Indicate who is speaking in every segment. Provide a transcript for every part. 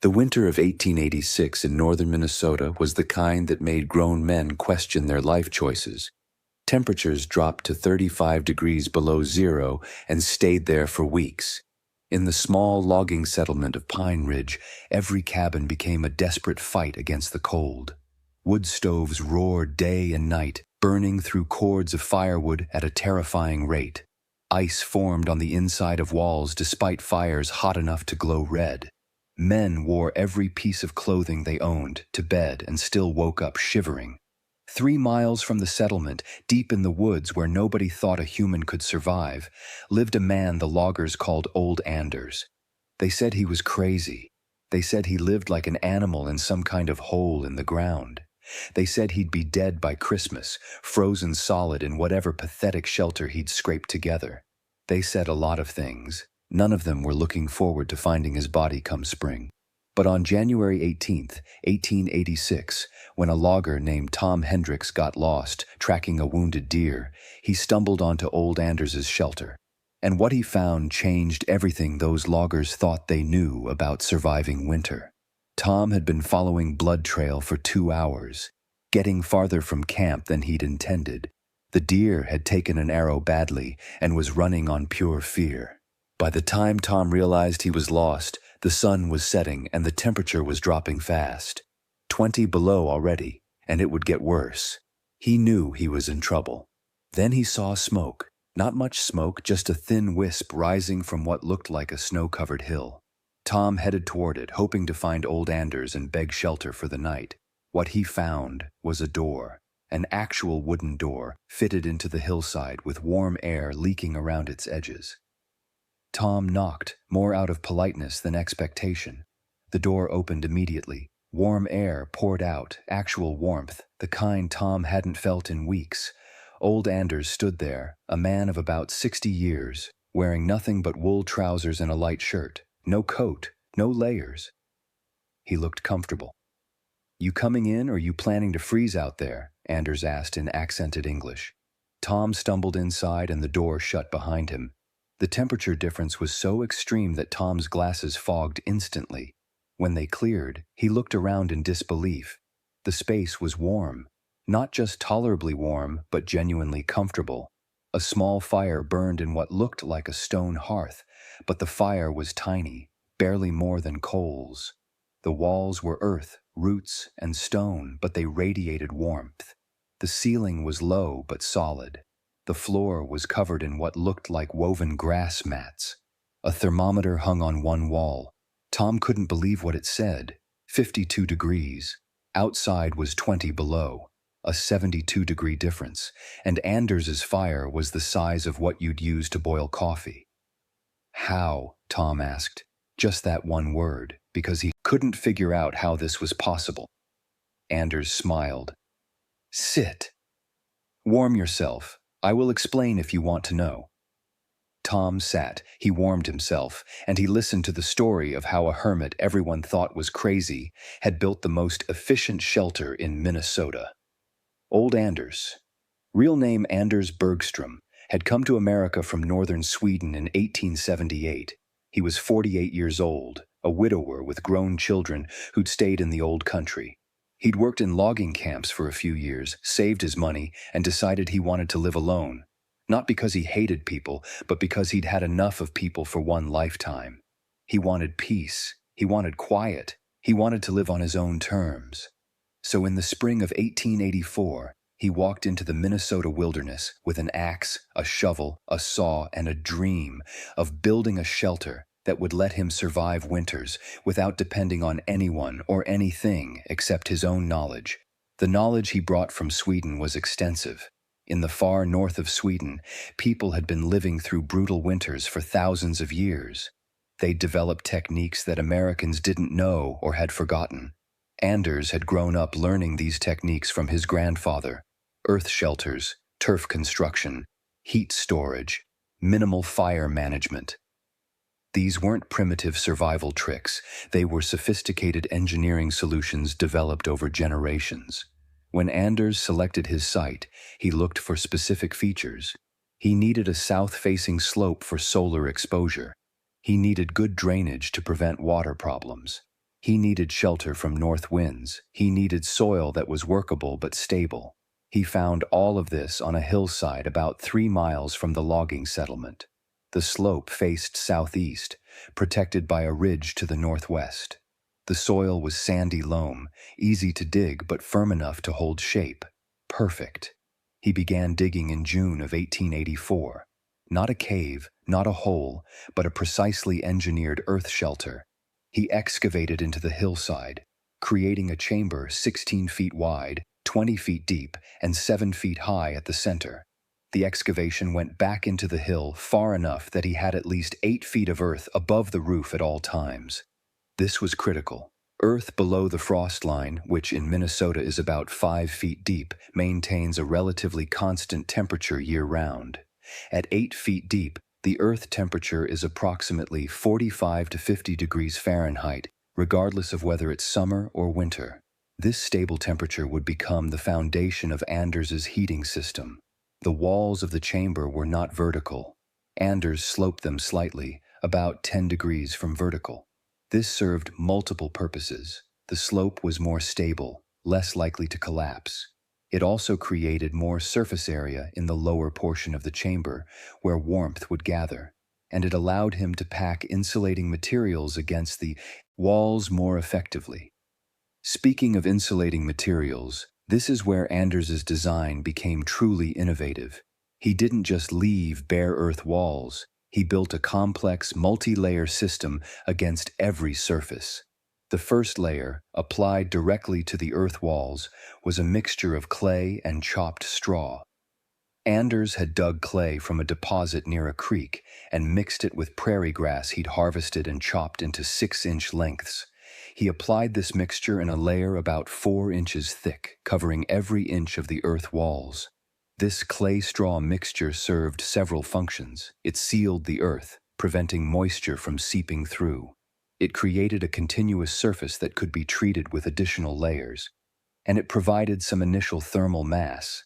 Speaker 1: The winter of 1886 in northern Minnesota was the kind that made grown men question their life choices. Temperatures dropped to 35 degrees below zero and stayed there for weeks. In the small logging settlement of Pine Ridge, every cabin became a desperate fight against the cold. Wood stoves roared day and night, burning through cords of firewood at a terrifying rate. Ice formed on the inside of walls despite fires hot enough to glow red. Men wore every piece of clothing they owned to bed and still woke up shivering. 3 miles from the settlement, deep in the woods where nobody thought a human could survive, lived a man the loggers called Old Anders. They said he was crazy. They said he lived like an animal in some kind of hole in the ground. They said he'd be dead by Christmas, frozen solid in whatever pathetic shelter he'd scraped together. They said a lot of things. None of them were looking forward to finding his body come spring. But on January 18th, 1886, when a logger named Tom Hendricks got lost tracking a wounded deer, he stumbled onto Old Anders's shelter. And what he found changed everything those loggers thought they knew about surviving winter. Tom had been following blood trail for 2 hours, getting farther from camp than he'd intended. The deer had taken an arrow badly and was running on pure fear. By the time Tom realized he was lost, the sun was setting and the temperature was dropping fast. 20 below already, and it would get worse. He knew he was in trouble. Then he saw smoke. Not much smoke, just a thin wisp rising from what looked like a snow-covered hill. Tom headed toward it, hoping to find Old Anders and beg shelter for the night. What he found was a door, an actual wooden door, fitted into the hillside with warm air leaking around its edges. Tom knocked, more out of politeness than expectation. The door opened immediately. Warm air poured out, actual warmth, the kind Tom hadn't felt in weeks. Old Anders stood there, a man of about 60 years, wearing nothing but wool trousers and a light shirt. No coat, no layers. He looked comfortable. "You coming in or you planning to freeze out there?" Anders asked in accented English. Tom stumbled inside and the door shut behind him. The temperature difference was so extreme that Tom's glasses fogged instantly. When they cleared, he looked around in disbelief. The space was warm. Not just tolerably warm, but genuinely comfortable. A small fire burned in what looked like a stone hearth, but the fire was tiny, barely more than coals. The walls were earth, roots, and stone, but they radiated warmth. The ceiling was low but solid. The floor was covered in what looked like woven grass mats. A thermometer hung on one wall. Tom couldn't believe what it said. 52 degrees. Outside was 20 below. A 72-degree difference. And Anders's fire was the size of what you'd use to boil coffee. "How?" Tom asked. Just that one word, because he couldn't figure out how this was possible. Anders smiled. "Sit. Warm yourself. I will explain if you want to know." Tom sat, he warmed himself, and he listened to the story of how a hermit everyone thought was crazy had built the most efficient shelter in Minnesota. Old Anders, real name Anders Bergstrom, had come to America from northern Sweden in 1878. He was 48 years old, a widower with grown children who'd stayed in the old country. He'd worked in logging camps for a few years, saved his money, and decided he wanted to live alone. Not because he hated people, but because he'd had enough of people for one lifetime. He wanted peace. He wanted quiet. He wanted to live on his own terms. So in the spring of 1884, he walked into the Minnesota wilderness with an axe, a shovel, a saw, and a dream of building a shelter that would let him survive winters without depending on anyone or anything except his own knowledge. The knowledge he brought from Sweden was extensive. In the far north of Sweden, people had been living through brutal winters for thousands of years. They'd developed techniques that Americans didn't know or had forgotten. Anders had grown up learning these techniques from his grandfather: earth shelters, turf construction, heat storage, minimal fire management. These weren't primitive survival tricks. They were sophisticated engineering solutions developed over generations. When Anders selected his site, he looked for specific features. He needed a south-facing slope for solar exposure. He needed good drainage to prevent water problems. He needed shelter from north winds. He needed soil that was workable but stable. He found all of this on a hillside about 3 miles from the logging settlement. The slope faced southeast, protected by a ridge to the northwest. The soil was sandy loam, easy to dig but firm enough to hold shape. Perfect. He began digging in June of 1884. Not a cave, not a hole, but a precisely engineered earth shelter. He excavated into the hillside, creating a chamber 16 feet wide, 20 feet deep, and 7 feet high at the center. The excavation went back into the hill far enough that he had at least 8 feet of earth above the roof at all times. This was critical. Earth below the frost line, which in Minnesota is about 5 feet deep, maintains a relatively constant temperature year-round. At 8 feet deep, the earth temperature is approximately 45 to 50 degrees Fahrenheit, regardless of whether it's summer or winter. This stable temperature would become the foundation of Anders's heating system. The walls of the chamber were not vertical. Anders sloped them slightly, about 10 degrees from vertical. This served multiple purposes. The slope was more stable, less likely to collapse. It also created more surface area in the lower portion of the chamber, where warmth would gather, and it allowed him to pack insulating materials against the walls more effectively. Speaking of insulating materials, this is where Anders's design became truly innovative. He didn't just leave bare earth walls. He built a complex, multi-layer system against every surface. The first layer, applied directly to the earth walls, was a mixture of clay and chopped straw. Anders had dug clay from a deposit near a creek and mixed it with prairie grass he'd harvested and chopped into 6-inch lengths. He applied this mixture in a layer about 4 inches thick, covering every inch of the earth walls. This clay-straw mixture served several functions. It sealed the earth, preventing moisture from seeping through. It created a continuous surface that could be treated with additional layers, and it provided some initial thermal mass.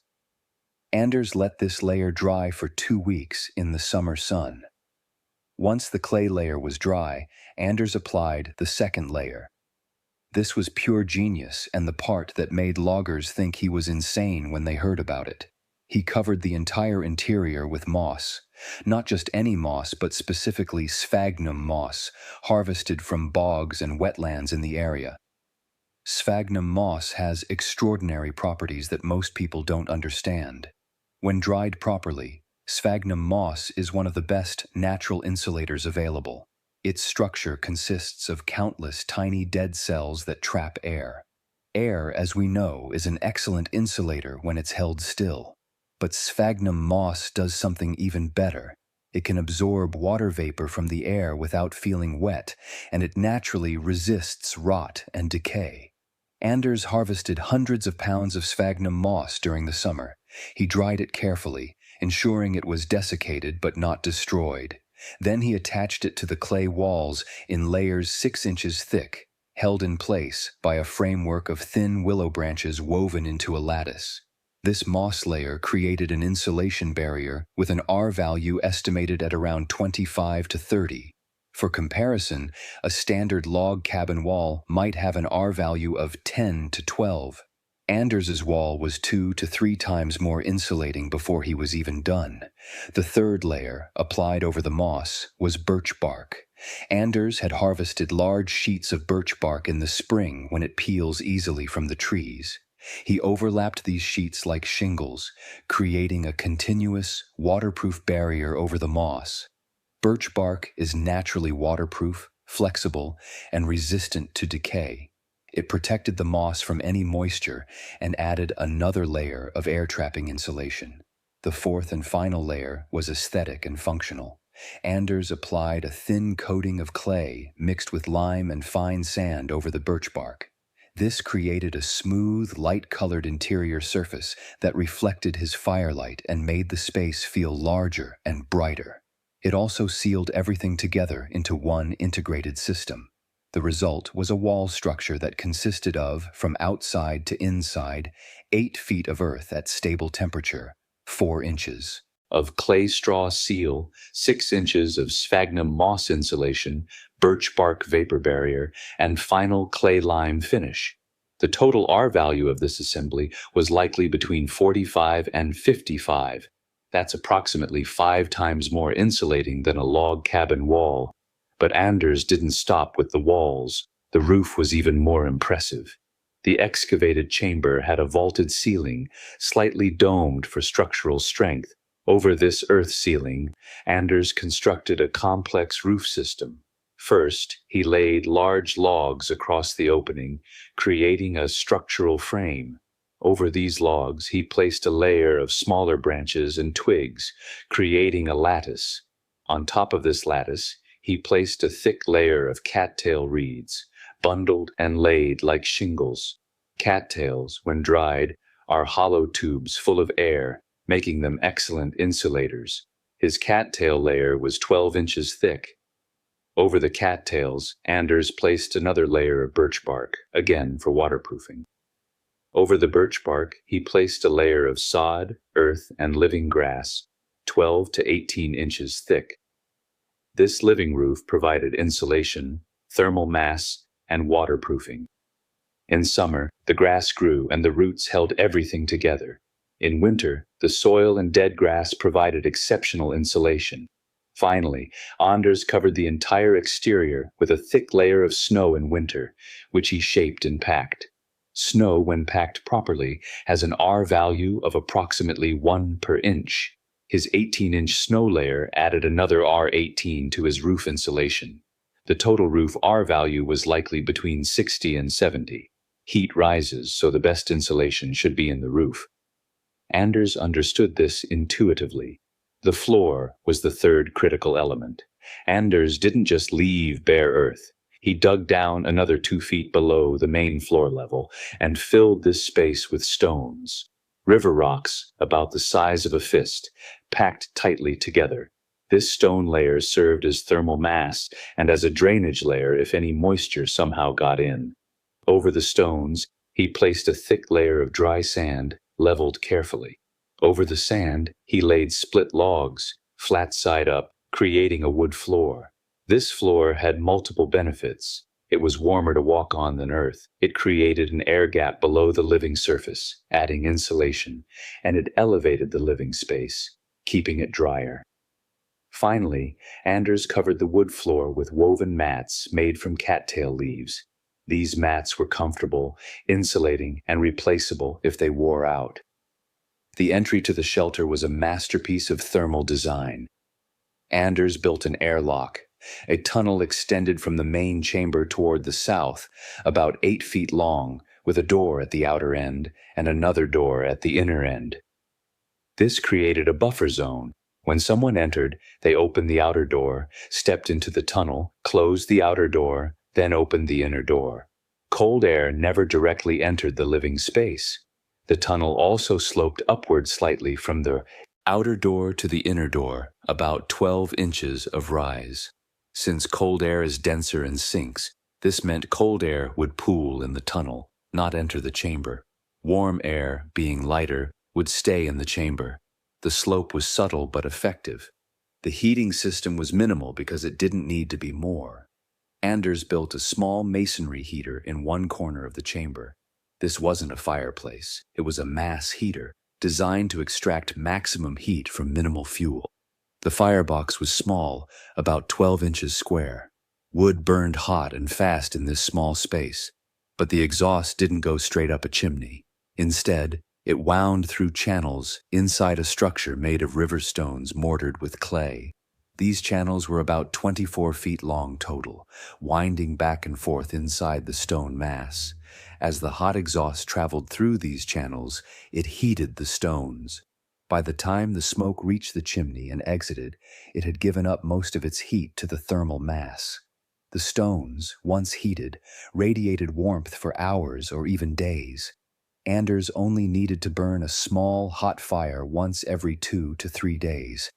Speaker 1: Anders let this layer dry for 2 weeks in the summer sun. Once the clay layer was dry, Anders applied the second layer. This was pure genius and the part that made loggers think he was insane when they heard about it. He covered the entire interior with moss. Not just any moss, but specifically sphagnum moss, harvested from bogs and wetlands in the area. Sphagnum moss has extraordinary properties that most people don't understand. When dried properly, sphagnum moss is one of the best natural insulators available. Its structure consists of countless tiny dead cells that trap air. Air, as we know, is an excellent insulator when it's held still. But sphagnum moss does something even better. It can absorb water vapor from the air without feeling wet, and it naturally resists rot and decay. Anders harvested hundreds of pounds of sphagnum moss during the summer. He dried it carefully, ensuring it was desiccated but not destroyed. Then he attached it to the clay walls in layers 6 inches thick, held in place by a framework of thin willow branches woven into a lattice. This moss layer created an insulation barrier with an R value estimated at around 25 to 30. For comparison, a standard log cabin wall might have an R value of 10 to 12. Anders's wall was 2 to 3 times more insulating before he was even done. The third layer, applied over the moss, was birch bark. Anders had harvested large sheets of birch bark in the spring when it peels easily from the trees. He overlapped these sheets like shingles, creating a continuous, waterproof barrier over the moss. Birch bark is naturally waterproof, flexible, and resistant to decay. It protected the moss from any moisture and added another layer of air-trapping insulation. The fourth and final layer was aesthetic and functional. Anders applied a thin coating of clay mixed with lime and fine sand over the birch bark. This created a smooth, light-colored interior surface that reflected his firelight and made the space feel larger and brighter. It also sealed everything together into one integrated system. The result was a wall structure that consisted of, from outside to inside, 8 feet of earth at stable temperature, 4 inches of clay straw seal, 6 inches of sphagnum moss insulation, birch bark vapor barrier, and final clay-lime finish. The total R value of this assembly was likely between 45 and 55. That's approximately 5 times more insulating than a log cabin wall. But Anders didn't stop with the walls. The roof was even more impressive. The excavated chamber had a vaulted ceiling, slightly domed for structural strength. Over this earth ceiling, Anders constructed a complex roof system. First, he laid large logs across the opening, creating a structural frame. Over these logs, he placed a layer of smaller branches and twigs, creating a lattice. On top of this lattice, he placed a thick layer of cattail reeds, bundled and laid like shingles. Cattails, when dried, are hollow tubes full of air, making them excellent insulators. His cattail layer was 12 inches thick. Over the cattails, Anders placed another layer of birch bark, again for waterproofing. Over the birch bark, he placed a layer of sod, earth, and living grass, 12 to 18 inches thick. This living roof provided insulation, thermal mass, and waterproofing. In summer, the grass grew and the roots held everything together. In winter, the soil and dead grass provided exceptional insulation. Finally, Anders covered the entire exterior with a thick layer of snow in winter, which he shaped and packed. Snow, when packed properly, has an R value of approximately 1 per inch. His 18-inch snow layer added another R18 to his roof insulation. The total roof R value was likely between 60 and 70. Heat rises, so the best insulation should be in the roof. Anders understood this intuitively. The floor was the third critical element. Anders didn't just leave bare earth. He dug down another 2 feet below the main floor level and filled this space with stones. River rocks, about the size of a fist, packed tightly together. This stone layer served as thermal mass and as a drainage layer if any moisture somehow got in. Over the stones, he placed a thick layer of dry sand, leveled carefully. Over the sand, he laid split logs, flat side up, creating a wood floor. This floor had multiple benefits. It was warmer to walk on than earth. It created an air gap below the living surface, adding insulation, and it elevated the living space, keeping it drier. Finally, Anders covered the wood floor with woven mats made from cattail leaves. These mats were comfortable, insulating, and replaceable if they wore out. The entry to the shelter was a masterpiece of thermal design. Anders built an airlock. A tunnel extended from the main chamber toward the south, about 8 feet long, with a door at the outer end and another door at the inner end. This created a buffer zone. When someone entered, they opened the outer door, stepped into the tunnel, closed the outer door, then opened the inner door. Cold air never directly entered the living space. The tunnel also sloped upward slightly from the outer door to the inner door, about 12 inches of rise. Since cold air is denser and sinks, this meant cold air would pool in the tunnel, not enter the chamber. Warm air, being lighter, would stay in the chamber. The slope was subtle but effective. The heating system was minimal because it didn't need to be more. Anders built a small masonry heater in one corner of the chamber. This wasn't a fireplace. It was a mass heater, designed to extract maximum heat from minimal fuel. The firebox was small, about 12 inches square. Wood burned hot and fast in this small space, but the exhaust didn't go straight up a chimney. Instead, it wound through channels inside a structure made of river stones mortared with clay. These channels were about 24 feet long total, winding back and forth inside the stone mass. As the hot exhaust traveled through these channels, it heated the stones. By the time the smoke reached the chimney and exited, it had given up most of its heat to the thermal mass. The stones, once heated, radiated warmth for hours or even days. Anders only needed to burn a small, hot fire once every 2 to 3 days.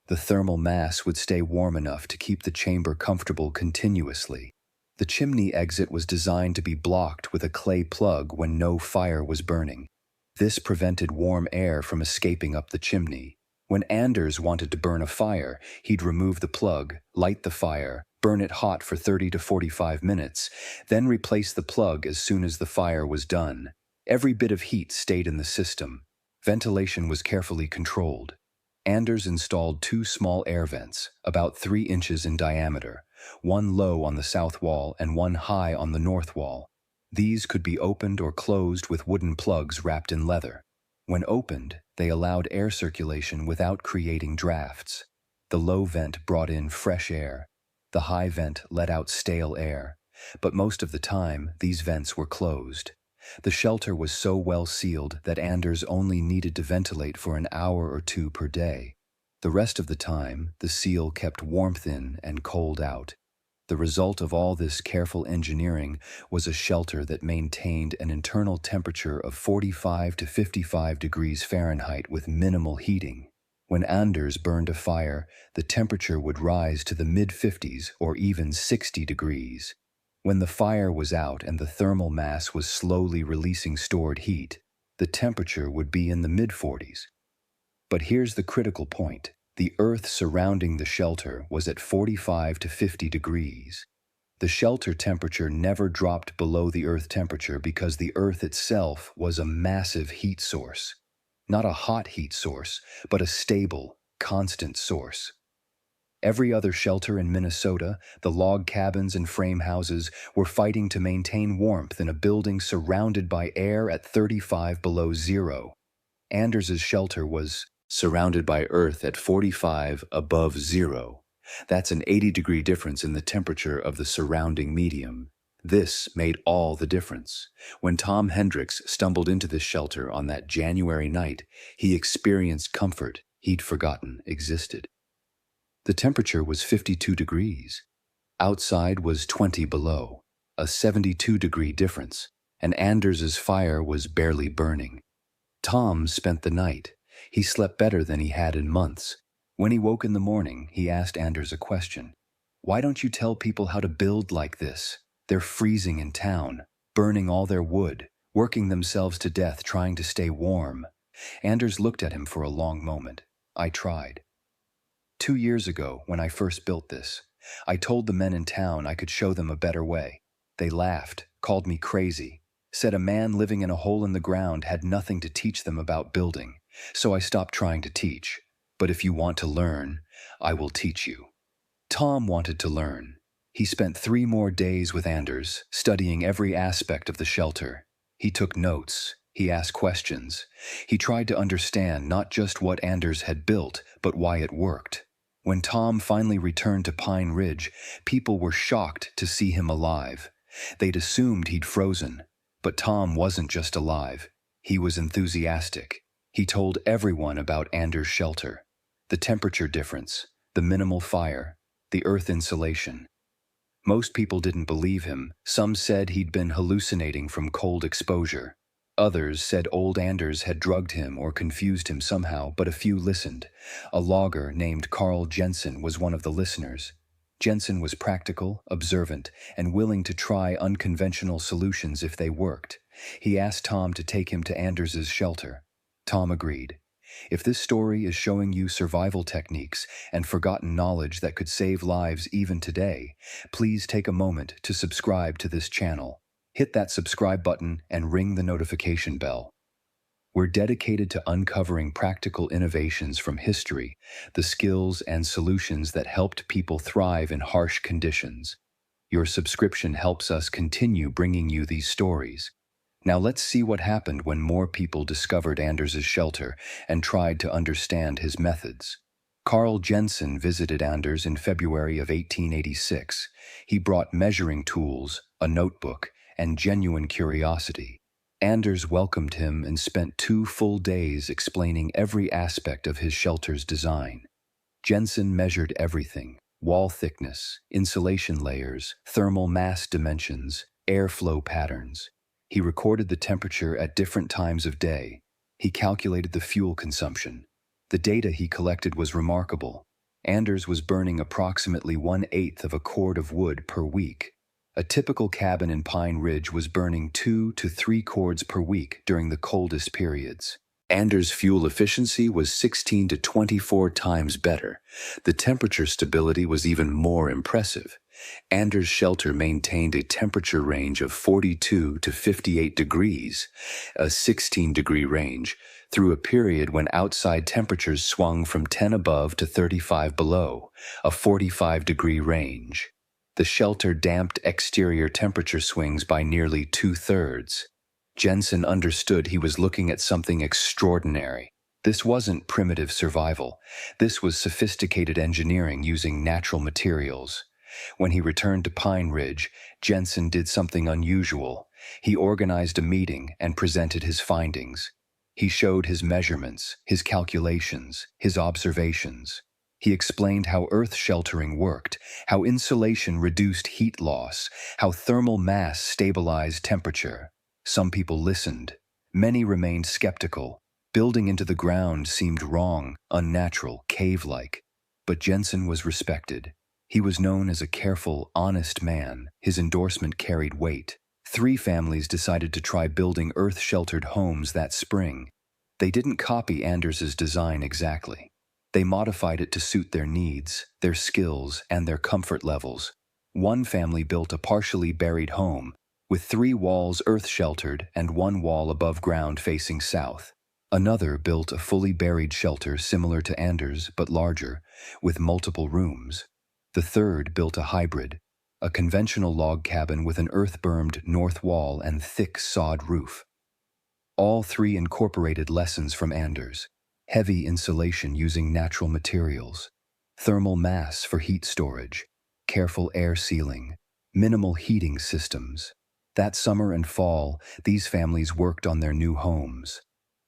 Speaker 1: The thermal mass would stay warm enough to keep the chamber comfortable continuously. The chimney exit was designed to be blocked with a clay plug when no fire was burning. This prevented warm air from escaping up the chimney. When Anders wanted to burn a fire, he'd remove the plug, light the fire, burn it hot for 30 to 45 minutes, then replace the plug as soon as the fire was done. Every bit of heat stayed in the system. Ventilation was carefully controlled. Anders installed 2 small air vents, about 3 inches in diameter, one low on the south wall and one high on the north wall. These could be opened or closed with wooden plugs wrapped in leather. When opened, they allowed air circulation without creating drafts. The low vent brought in fresh air. The high vent let out stale air. But most of the time, these vents were closed. The shelter was so well sealed that Anders only needed to ventilate for an hour or 2 per day. The rest of the time, the seal kept warmth in and cold out. The result of all this careful engineering was a shelter that maintained an internal temperature of 45 to 55 degrees Fahrenheit with minimal heating. When Anders burned a fire, the temperature would rise to the mid-50s or even 60 degrees. When the fire was out and the thermal mass was slowly releasing stored heat, the temperature would be in the mid-40s. But here's the critical point. The earth surrounding the shelter was at 45 to 50 degrees. The shelter temperature never dropped below the earth temperature because the earth itself was a massive heat source. Not a hot heat source, but a stable, constant source. Every other shelter in Minnesota, the log cabins and frame houses, were fighting to maintain warmth in a building surrounded by air at 35 below zero. Anders's shelter was surrounded by earth at 45 above zero. That's an 80-degree difference in the temperature of the surrounding medium. This made all the difference. When Tom Hendricks stumbled into this shelter on that January night, he experienced comfort he'd forgotten existed. The temperature was 52 degrees. Outside was 20 below, a 72-degree difference, and Anders's fire was barely burning. Tom spent the night. He slept better than he had in months. When he woke in the morning, he asked Anders a question. "Why don't you tell people how to build like this? They're freezing in town, burning all their wood, working themselves to death trying to stay warm." Anders looked at him for a long moment. "I tried. 2 years ago, when I first built this, I told the men in town I could show them a better way. They laughed, called me crazy, said a man living in a hole in the ground had nothing to teach them about building, so I stopped trying to teach. But if you want to learn, I will teach you." Tom wanted to learn. He spent 3 more days with Anders, studying every aspect of the shelter. He took notes. He asked questions. He tried to understand not just what Anders had built, but why it worked. When Tom finally returned to Pine Ridge, people were shocked to see him alive. They'd assumed he'd frozen. But Tom wasn't just alive. He was enthusiastic. He told everyone about Anders' shelter. The temperature difference, the minimal fire, the earth insulation. Most people didn't believe him. Some said he'd been hallucinating from cold exposure. Others said old Anders had drugged him or confused him somehow, but a few listened. A logger named Carl Jensen was one of the listeners. Jensen was practical, observant, and willing to try unconventional solutions if they worked. He asked Tom to take him to Anders's shelter. Tom agreed. If this story is showing you survival techniques and forgotten knowledge that could save lives even today, please take a moment to subscribe to this channel. Hit that subscribe button and ring the notification bell. We're dedicated to uncovering practical innovations from history, the skills and solutions that helped people thrive in harsh conditions. Your subscription helps us continue bringing you these stories. Now let's see what happened when more people discovered Anders's shelter and tried to understand his methods. Carl Jensen visited Anders in February of 1886. He brought measuring tools, a notebook, and genuine curiosity. Anders welcomed him and spent 2 full days explaining every aspect of his shelter's design. Jensen measured everything: wall thickness, insulation layers, thermal mass dimensions, airflow patterns. He recorded the temperature at different times of day. He calculated the fuel consumption. The data he collected was remarkable. Anders was burning approximately 1/8 of a cord of wood per week. A typical cabin in Pine Ridge was burning 2 to 3 cords per week during the coldest periods. Anders' fuel efficiency was 16 to 24 times better. The temperature stability was even more impressive. Anders' shelter maintained a temperature range of 42 to 58 degrees, a 16-degree range, through a period when outside temperatures swung from 10 above to 35 below, a 45-degree range. The shelter damped exterior temperature swings by nearly 2/3. Jensen understood he was looking at something extraordinary. This wasn't primitive survival. This was sophisticated engineering using natural materials. When he returned to Pine Ridge, Jensen did something unusual. He organized a meeting and presented his findings. He showed his measurements, his calculations, his observations. He explained how earth sheltering worked, how insulation reduced heat loss, how thermal mass stabilized temperature. Some people listened. Many remained skeptical. Building into the ground seemed wrong, unnatural, cave-like. But Jensen was respected. He was known as a careful, honest man. His endorsement carried weight. 3 families decided to try building earth-sheltered homes that spring. They didn't copy Anders's design exactly. They modified it to suit their needs, their skills, and their comfort levels. One family built a partially buried home, with 3 walls earth-sheltered and 1 wall above ground facing south. Another built a fully buried shelter similar to Anders but larger, with multiple rooms. The third built a hybrid, a conventional log cabin with an earth-bermed north wall and thick sod roof. All 3 incorporated lessons from Anders: heavy insulation using natural materials, thermal mass for heat storage, careful air sealing, minimal heating systems. That summer and fall, these families worked on their new homes.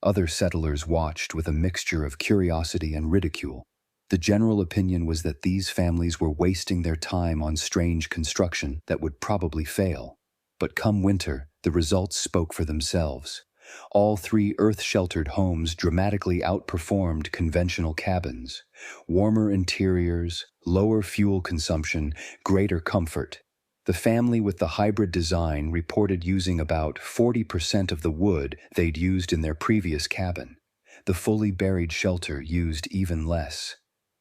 Speaker 1: Other settlers watched with a mixture of curiosity and ridicule. The general opinion was that these families were wasting their time on strange construction that would probably fail. But come winter, the results spoke for themselves. All 3 earth-sheltered homes dramatically outperformed conventional cabins. Warmer interiors, lower fuel consumption, greater comfort. The family with the hybrid design reported using about 40% of the wood they'd used in their previous cabin. The fully buried shelter used even less.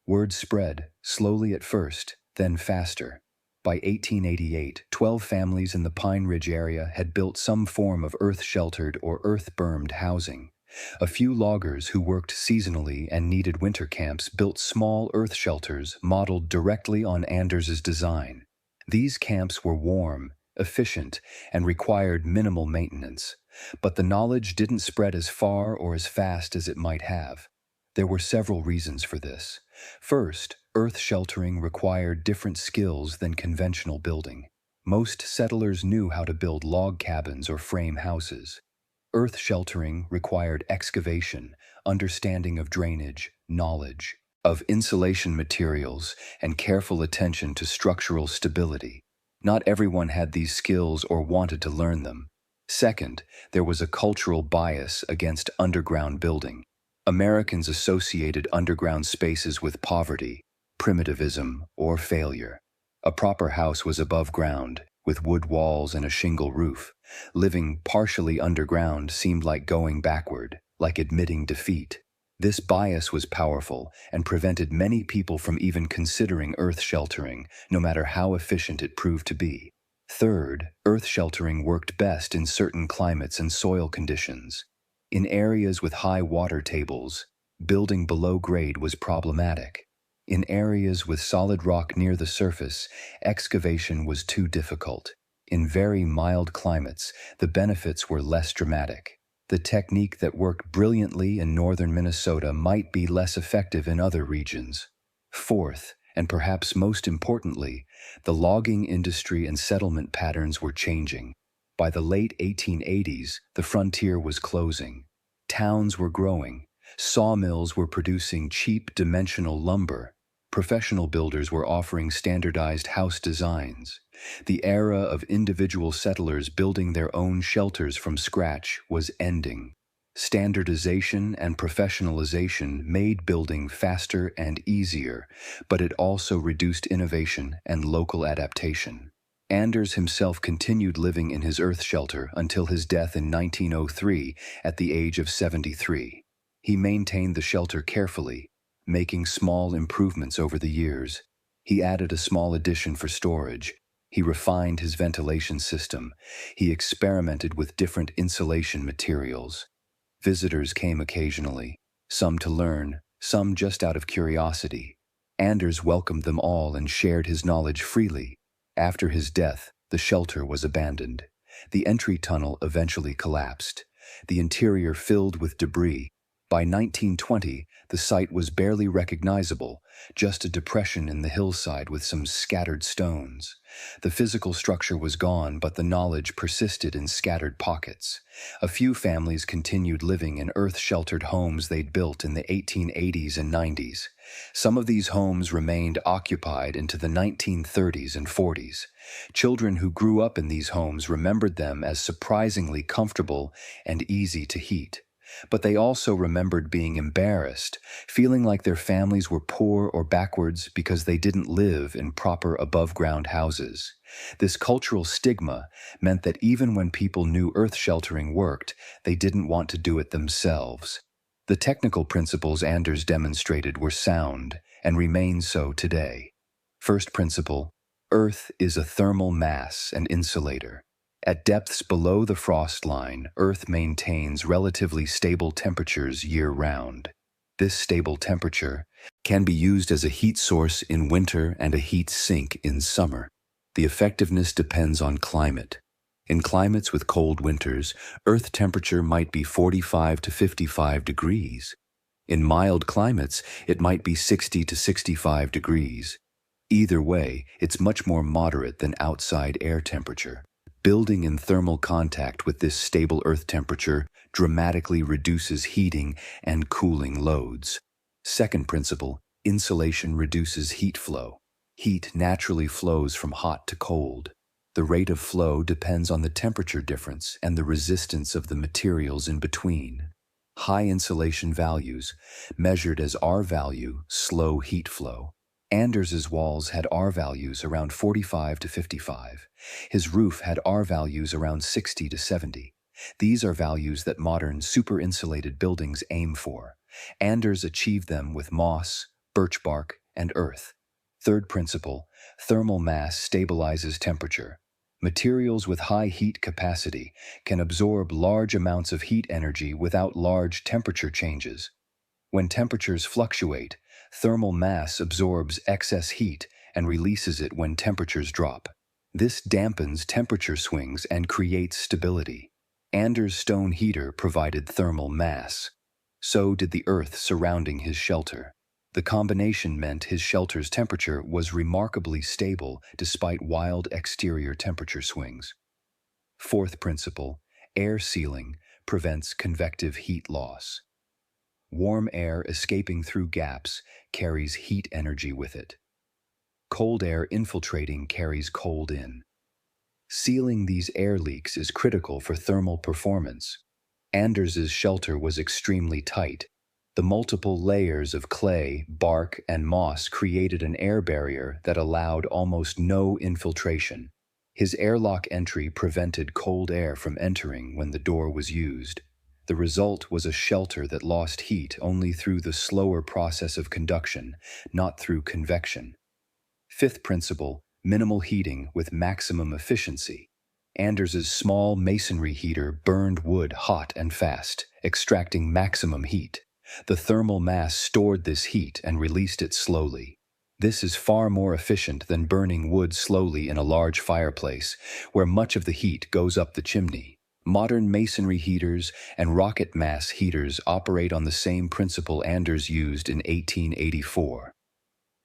Speaker 1: Word spread, slowly at first, then faster. By 1888, 12 families in the Pine Ridge area had built some form of earth-sheltered or earth-bermed housing. A few loggers who worked seasonally and needed winter camps built small earth shelters modeled directly on Anders's design. These camps were warm, efficient, and required minimal maintenance, but the knowledge didn't spread as far or as fast as it might have. There were several reasons for this. First, earth sheltering required different skills than conventional building. Most settlers knew how to build log cabins or frame houses. Earth sheltering required excavation, understanding of drainage, knowledge of insulation materials, and careful attention to structural stability. Not everyone had these skills or wanted to learn them. Second, there was a cultural bias against underground building. Americans associated underground spaces with poverty, primitivism, or failure. A proper house was above ground, with wood walls and a shingle roof. Living partially underground seemed like going backward, like admitting defeat. This bias was powerful and prevented many people from even considering earth sheltering, no matter how efficient it proved to be. Third, earth sheltering worked best in certain climates and soil conditions. In areas with high water tables, building below grade was problematic. In areas with solid rock near the surface, excavation was too difficult. In very mild climates, the benefits were less dramatic. The technique that worked brilliantly in northern Minnesota might be less effective in other regions. Fourth, and perhaps most importantly, the logging industry and settlement patterns were changing. By the late 1880s, the frontier was closing. Towns were growing. Sawmills were producing cheap dimensional lumber. Professional builders were offering standardized house designs. The era of individual settlers building their own shelters from scratch was ending. Standardization and professionalization made building faster and easier, but it also reduced innovation and local adaptation. Anders himself continued living in his earth shelter until his death in 1903 at the age of 73. He maintained the shelter carefully, making small improvements over the years. He added a small addition for storage. He refined his ventilation system. He experimented with different insulation materials. Visitors came occasionally, some to learn, some just out of curiosity. Anders welcomed them all and shared his knowledge freely. After his death, the shelter was abandoned. The entry tunnel eventually collapsed, the interior filled with debris. By 1920, the site was barely recognizable, just a depression in the hillside with some scattered stones. The physical structure was gone, but the knowledge persisted in scattered pockets. A few families continued living in earth-sheltered homes they'd built in the 1880s and 90s. Some of these homes remained occupied into the 1930s and 40s. Children who grew up in these homes remembered them as surprisingly comfortable and easy to heat. But they also remembered being embarrassed, feeling like their families were poor or backwards because they didn't live in proper above-ground houses. This cultural stigma meant that even when people knew earth sheltering worked, they didn't want to do it themselves. The technical principles Anders demonstrated were sound and remain so today. First principle: Earth is a thermal mass and insulator. At depths below the frost line, Earth maintains relatively stable temperatures year-round. This stable temperature can be used as a heat source in winter and a heat sink in summer. The effectiveness depends on climate. In climates with cold winters, Earth temperature might be 45 to 55 degrees. In mild climates, it might be 60 to 65 degrees. Either way, it's much more moderate than outside air temperature. Building in thermal contact with this stable Earth temperature dramatically reduces heating and cooling loads. Second principle: insulation reduces heat flow. Heat naturally flows from hot to cold. The rate of flow depends on the temperature difference and the resistance of the materials in between. High insulation values, measured as R value, slow heat flow. Anders's walls had R values around 45 to 55. His roof had R values around 60 to 70. These are values that modern super-insulated buildings aim for. Anders achieved them with moss, birch bark, and earth. Third principle: thermal mass stabilizes temperature. Materials with high heat capacity can absorb large amounts of heat energy without large temperature changes. When temperatures fluctuate, thermal mass absorbs excess heat and releases it when temperatures drop. This dampens temperature swings and creates stability. Anders' stone heater provided thermal mass. So did the earth surrounding his shelter. The combination meant his shelter's temperature was remarkably stable despite wild exterior temperature swings. Fourth principle: air sealing prevents convective heat loss. Warm air escaping through gaps carries heat energy with it. Cold air infiltrating carries cold in. Sealing these air leaks is critical for thermal performance. Anders's shelter was extremely tight. The multiple layers of clay, bark, and moss created an air barrier that allowed almost no infiltration. His airlock entry prevented cold air from entering when the door was used. The result was a shelter that lost heat only through the slower process of conduction, not through convection. Fifth principle: minimal heating with maximum efficiency. Anders's small masonry heater burned wood hot and fast, extracting maximum heat. The thermal mass stored this heat and released it slowly. This is far more efficient than burning wood slowly in a large fireplace, where much of the heat goes up the chimney. Modern masonry heaters and rocket mass heaters operate on the same principle Anders used in 1884.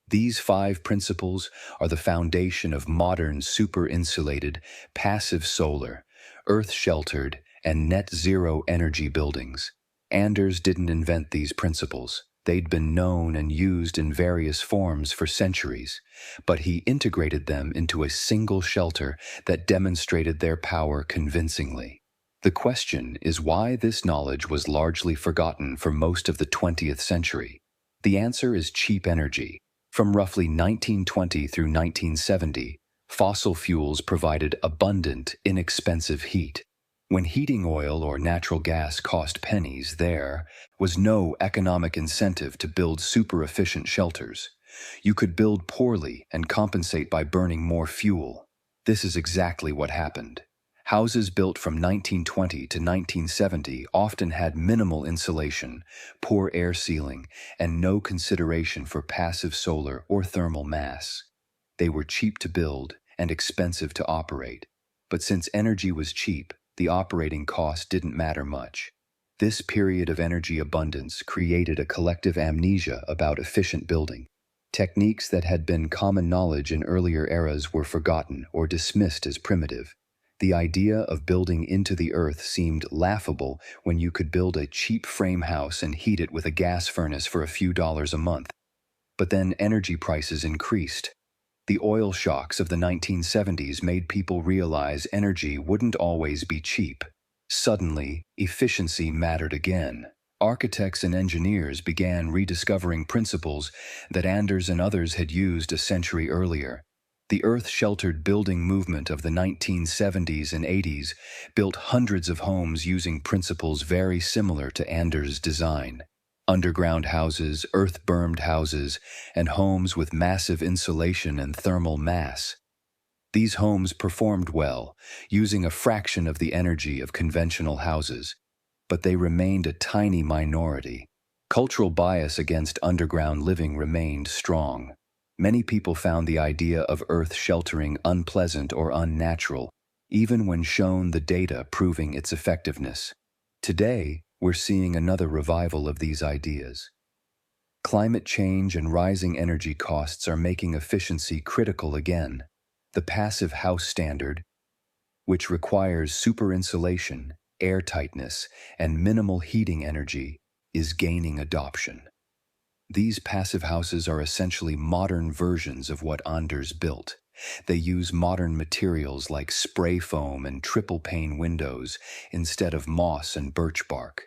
Speaker 1: These 5 principles are the foundation of modern super-insulated, passive solar, earth-sheltered, and net-zero energy buildings. Anders didn't invent these principles. They'd been known and used in various forms for centuries, but he integrated them into a single shelter that demonstrated their power convincingly. The question is why this knowledge was largely forgotten for most of the 20th century. The answer is cheap energy. From roughly 1920 through 1970, fossil fuels provided abundant, inexpensive heat. When heating oil or natural gas cost pennies, there was no economic incentive to build super-efficient shelters. You could build poorly and compensate by burning more fuel. This is exactly what happened. Houses built from 1920 to 1970 often had minimal insulation, poor air sealing, and no consideration for passive solar or thermal mass. They were cheap to build and expensive to operate. But since energy was cheap, the operating cost didn't matter much. This period of energy abundance created a collective amnesia about efficient building. Techniques that had been common knowledge in earlier eras were forgotten or dismissed as primitive. The idea of building into the earth seemed laughable when you could build a cheap frame house and heat it with a gas furnace for a few dollars a month. But then energy prices increased. The oil shocks of the 1970s made people realize energy wouldn't always be cheap. Suddenly, efficiency mattered again. Architects and engineers began rediscovering principles that Anders and others had used a century earlier. The earth-sheltered building movement of the 1970s and 80s built hundreds of homes using principles very similar to Anders' design. Underground houses, earth-bermed houses, and homes with massive insulation and thermal mass. These homes performed well, using a fraction of the energy of conventional houses, but they remained a tiny minority. Cultural bias against underground living remained strong. Many people found the idea of earth sheltering unpleasant or unnatural, even when shown the data proving its effectiveness. Today, we're seeing another revival of these ideas. Climate change and rising energy costs are making efficiency critical again. The passive house standard, which requires super insulation, airtightness, and minimal heating energy, is gaining adoption. These passive houses are essentially modern versions of what Anders built. They use modern materials like spray foam and triple-pane windows instead of moss and birch bark.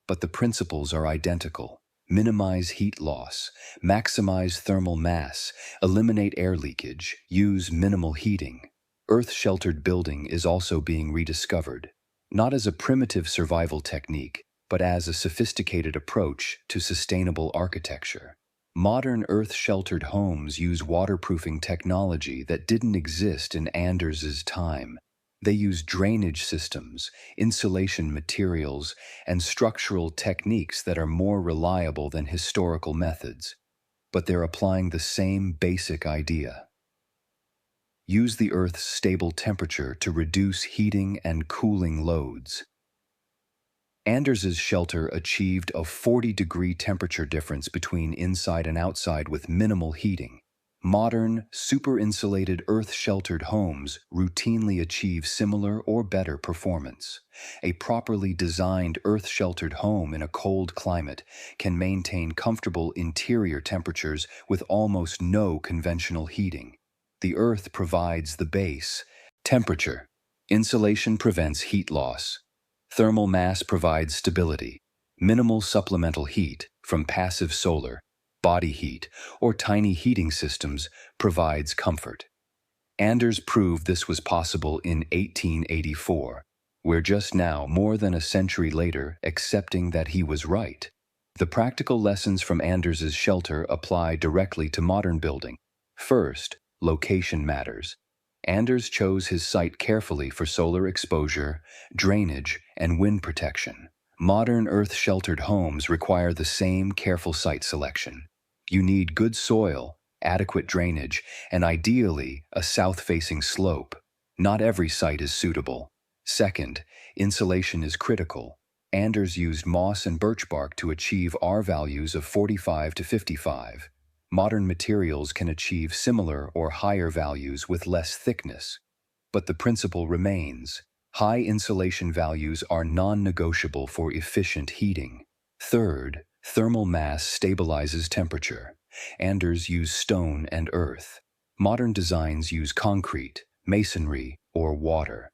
Speaker 1: But the principles are identical. Minimize heat loss, maximize thermal mass, eliminate air leakage, use minimal heating. Earth-sheltered building is also being rediscovered, not as a primitive survival technique, but as a sophisticated approach to sustainable architecture. Modern earth-sheltered homes use waterproofing technology that didn't exist in Anders' time. They use drainage systems, insulation materials, and structural techniques that are more reliable than historical methods. But they're applying the same basic idea. Use the Earth's stable temperature to reduce heating and cooling loads. Anders' shelter achieved a 40-degree temperature difference between inside and outside with minimal heating. Modern, super-insulated earth-sheltered homes routinely achieve similar or better performance. A properly designed earth-sheltered home in a cold climate can maintain comfortable interior temperatures with almost no conventional heating. The earth provides the base. Temperature. Insulation prevents heat loss. Thermal mass provides stability. Minimal supplemental heat from passive solar, body heat, or tiny heating systems provides comfort. Anders proved this was possible in 1884. We're just now, more than a century later, accepting that he was right. The practical lessons from Anders' shelter apply directly to modern building. First, location matters. Anders chose his site carefully for solar exposure, drainage, and wind protection. Modern earth-sheltered homes require the same careful site selection. You need good soil, adequate drainage, and ideally, a south-facing slope. Not every site is suitable. Second, insulation is critical. Anders used moss and birch bark to achieve R values of 45 to 55. Modern materials can achieve similar or higher values with less thickness. But the principle remains. High insulation values are non-negotiable for efficient heating. Third, thermal mass stabilizes temperature. Anders used stone and earth. Modern designs use concrete, masonry, or water.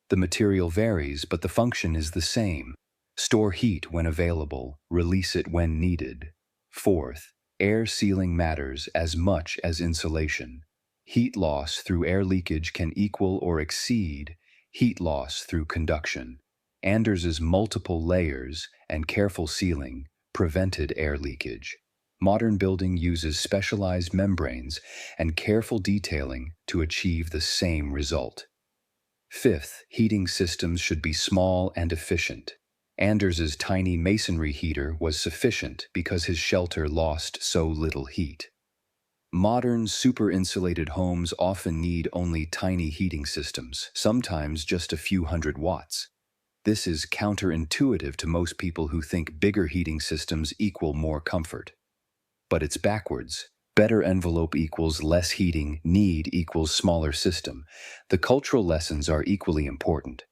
Speaker 1: The material varies, but the function is the same. Store heat when available, release it when needed. Fourth, air sealing matters as much as insulation. Heat loss through air leakage can equal or exceed heat loss through conduction. Anders's multiple layers and careful sealing prevented air leakage. Modern building uses specialized membranes and careful detailing to achieve the same result. Fifth, heating systems should be small and efficient. Anders's tiny masonry heater was sufficient because his shelter lost so little heat. Modern super-insulated homes often need only tiny heating systems, sometimes just a few hundred watts. This is counterintuitive to most people who think bigger heating systems equal more comfort. But it's backwards. Better envelope equals less heating, need equals smaller system. The cultural lessons are equally important.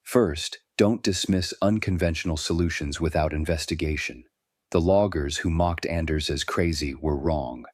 Speaker 1: First, don't dismiss unconventional solutions without investigation. The loggers who mocked Anders as crazy were wrong.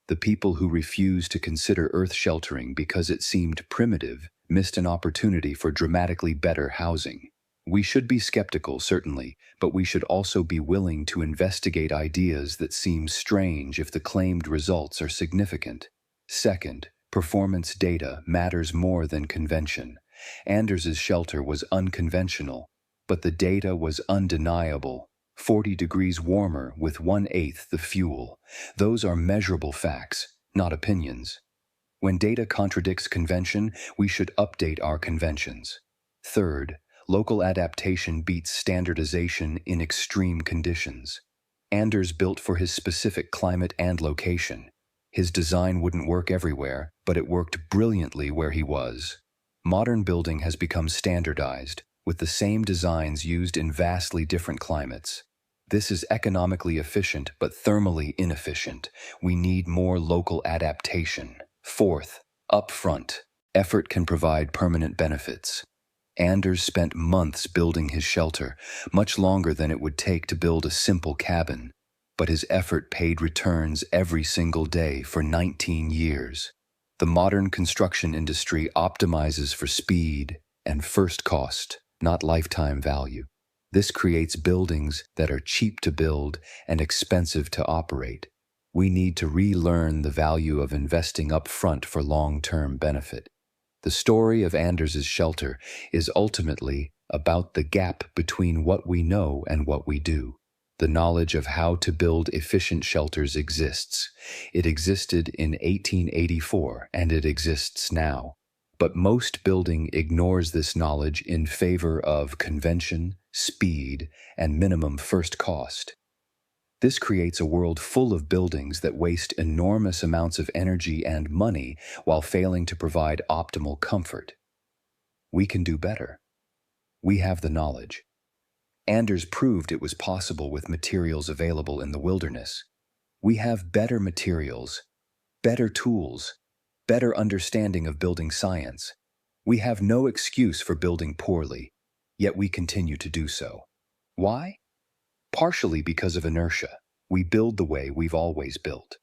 Speaker 1: The people who refused to consider earth sheltering because it seemed primitive missed an opportunity for dramatically better housing. We should be skeptical, certainly, but we should also be willing to investigate ideas that seem strange if the claimed results are significant. Second, performance data matters more than convention. Anders's shelter was unconventional, but the data was undeniable. 40 degrees warmer with 1/8 the fuel. Those are measurable facts, not opinions. When data contradicts convention, we should update our conventions. Third, local adaptation beats standardization in extreme conditions. Anders built for his specific climate and location. His design wouldn't work everywhere, but it worked brilliantly where he was. Modern building has become standardized, with the same designs used in vastly different climates. This is economically efficient but thermally inefficient. We need more local adaptation. Fourth, upfront. Effort can provide permanent benefits. Anders spent months building his shelter, much longer than it would take to build a simple cabin. But his effort paid returns every single day for 19 years. The modern construction industry optimizes for speed and first cost, not lifetime value. This creates buildings that are cheap to build and expensive to operate. We need to relearn the value of investing upfront for long-term benefit. The story of Anders's shelter is ultimately about the gap between what we know and what we do. The knowledge of how to build efficient shelters exists. It existed in 1884 and it exists now. But most building ignores this knowledge in favor of convention, speed, and minimum first cost. This creates a world full of buildings that waste enormous amounts of energy and money while failing to provide optimal comfort. We can do better. We have the knowledge. Anders proved it was possible with materials available in the wilderness. We have better materials, better tools, better understanding of building science. We have no excuse for building poorly, yet we continue to do so. Why? Partially because of inertia. We build the way we've always built.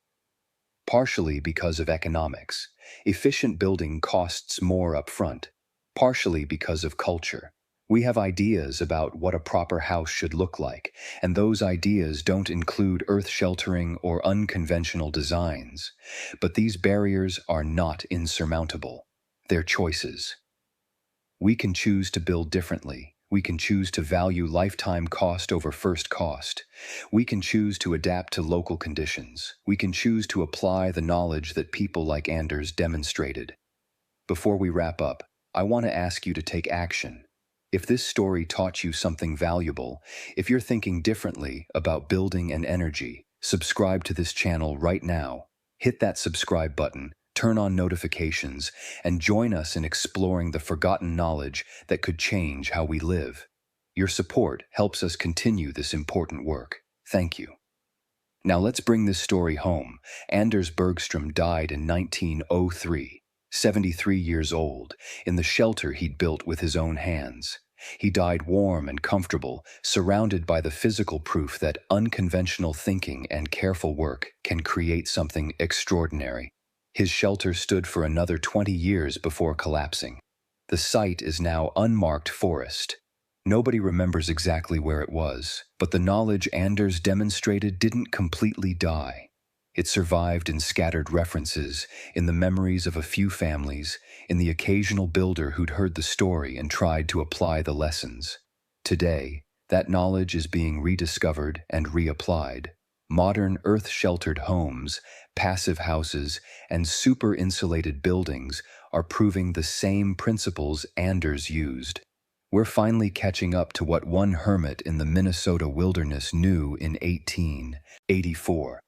Speaker 1: Partially because of economics. Efficient building costs more upfront. Partially because of culture. We have ideas about what a proper house should look like, and those ideas don't include earth sheltering or unconventional designs. But these barriers are not insurmountable. They're choices. We can choose to build differently. We can choose to value lifetime cost over first cost. We can choose to adapt to local conditions. We can choose to apply the knowledge that people like Anders demonstrated. Before we wrap up, I want to ask you to take action. If this story taught you something valuable, if you're thinking differently about building and energy, subscribe to this channel right now. Hit that subscribe button, turn on notifications, and join us in exploring the forgotten knowledge that could change how we live. Your support helps us continue this important work. Thank you. Now let's bring this story home. Anders Bergstrom died in 1903, 73 years old, in the shelter he'd built with his own hands. He died warm and comfortable, surrounded by the physical proof that unconventional thinking and careful work can create something extraordinary. His shelter stood for another 20 years before collapsing. The site is now unmarked forest. Nobody remembers exactly where it was, but the knowledge Anders demonstrated didn't completely die. It survived in scattered references, in the memories of a few families, in the occasional builder who'd heard the story and tried to apply the lessons. Today, that knowledge is being rediscovered and reapplied. Modern earth-sheltered homes, passive houses, and super-insulated buildings are proving the same principles Anders used. We're finally catching up to what one hermit in the Minnesota wilderness knew in 1884.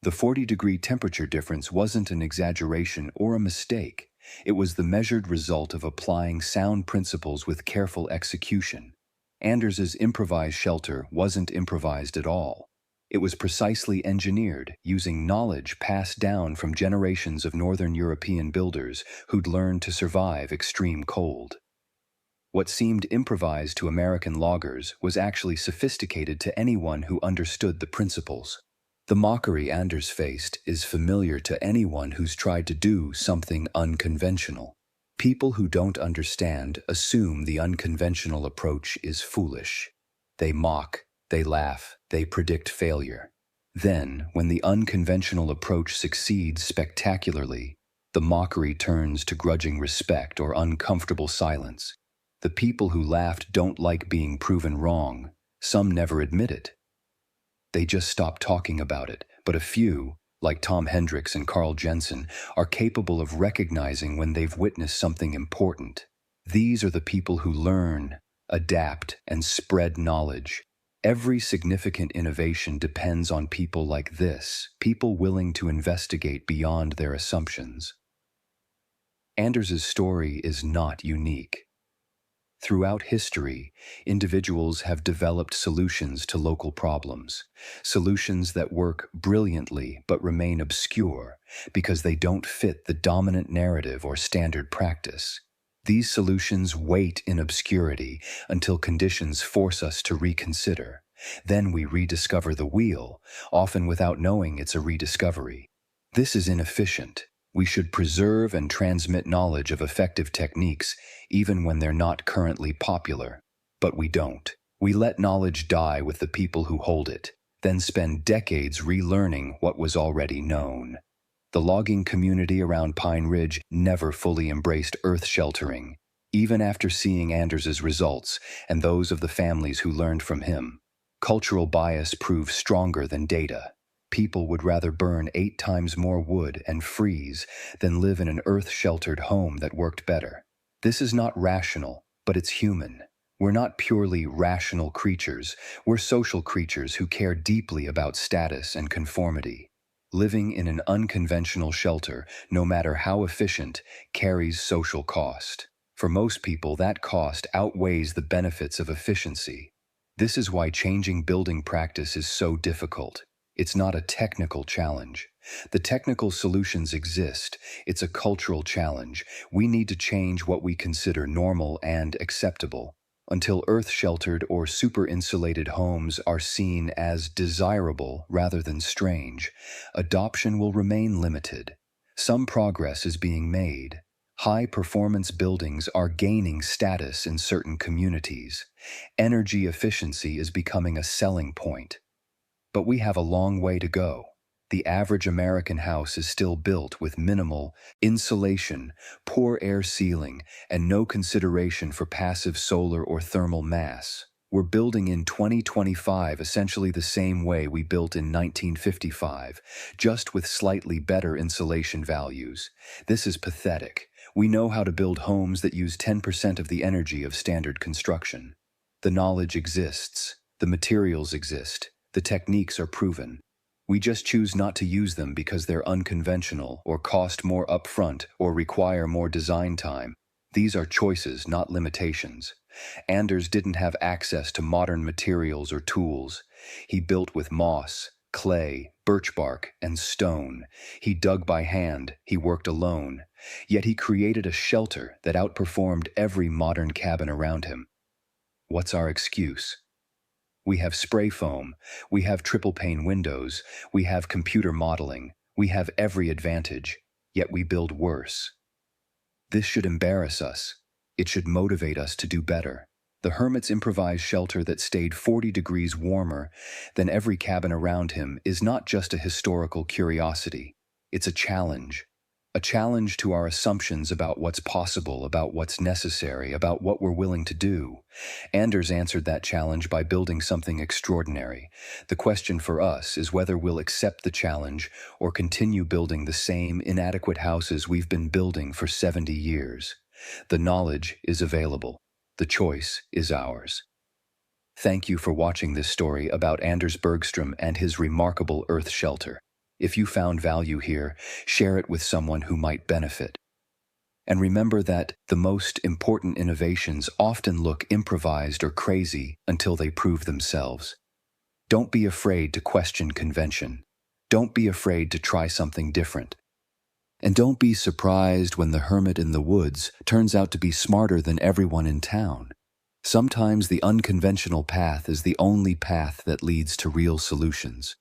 Speaker 1: The 40-degree temperature difference wasn't an exaggeration or a mistake. It was the measured result of applying sound principles with careful execution. Anders's improvised shelter wasn't improvised at all. It was precisely engineered, using knowledge passed down from generations of Northern European builders who'd learned to survive extreme cold. What seemed improvised to American loggers was actually sophisticated to anyone who understood the principles. The mockery Anders faced is familiar to anyone who's tried to do something unconventional. People who don't understand assume the unconventional approach is foolish. They mock, they laugh, they predict failure. Then, when the unconventional approach succeeds spectacularly, the mockery turns to grudging respect or uncomfortable silence. The people who laughed don't like being proven wrong. Some never admit it. They just stop talking about it, but a few, like Tom Hendricks and Carl Jensen, are capable of recognizing when they've witnessed something important. These are the people who learn, adapt, and spread knowledge. Every significant innovation depends on people like this, people willing to investigate beyond their assumptions. Anders's story is not unique. Throughout history, individuals have developed solutions to local problems, solutions that work brilliantly but remain obscure because they don't fit the dominant narrative or standard practice. These solutions wait in obscurity until conditions force us to reconsider. Then we rediscover the wheel, often without knowing it's a rediscovery. This is inefficient. We should preserve and transmit knowledge of effective techniques even when they're not currently popular. But we don't. We let knowledge die with the people who hold it, then spend decades relearning what was already known. The logging community around Pine Ridge never fully embraced earth sheltering, even after seeing Anders's results and those of the families who learned from him. Cultural bias proved stronger than data. People would rather burn 8 times more wood and freeze than live in an earth-sheltered home that worked better. This is not rational, but it's human. We're not purely rational creatures. We're social creatures who care deeply about status and conformity. Living in an unconventional shelter, no matter how efficient, carries social cost. For most people, that cost outweighs the benefits of efficiency. This is why changing building practice is so difficult. It's not a technical challenge. The technical solutions exist. It's a cultural challenge. We need to change what we consider normal and acceptable. Until earth-sheltered or super-insulated homes are seen as desirable rather than strange, adoption will remain limited. Some progress is being made. High-performance buildings are gaining status in certain communities. Energy efficiency is becoming a selling point. But we have a long way to go. The average American house is still built with minimal insulation, poor air sealing, and no consideration for passive solar or thermal mass. We're building in 2025 essentially the same way we built in 1955, just with slightly better insulation values. This is pathetic. We know how to build homes that use 10% of the energy of standard construction. The knowledge exists. The materials exist. The techniques are proven. We just choose not to use them because they're unconventional or cost more upfront or require more design time. These are choices, not limitations. Anders didn't have access to modern materials or tools. He built with moss, clay, birch bark, and stone. He dug by hand. He worked alone. Yet he created a shelter that outperformed every modern cabin around him. What's our excuse? We have spray foam, we have triple-pane windows, we have computer modeling, we have every advantage, yet we build worse. This should embarrass us. It should motivate us to do better. The hermit's improvised shelter that stayed 40 degrees warmer than every cabin around him is not just a historical curiosity. It's a challenge. A challenge to our assumptions about what's possible, about what's necessary, about what we're willing to do. Anders answered that challenge by building something extraordinary. The question for us is whether we'll accept the challenge or continue building the same inadequate houses we've been building for 70 years. The knowledge is available. The choice is ours. Thank you for watching this story about Anders Bergstrom and his remarkable earth shelter. If you found value here, share it with someone who might benefit. And remember that the most important innovations often look improvised or crazy until they prove themselves. Don't be afraid to question convention. Don't be afraid to try something different. And don't be surprised when the hermit in the woods turns out to be smarter than everyone in town. Sometimes the unconventional path is the only path that leads to real solutions.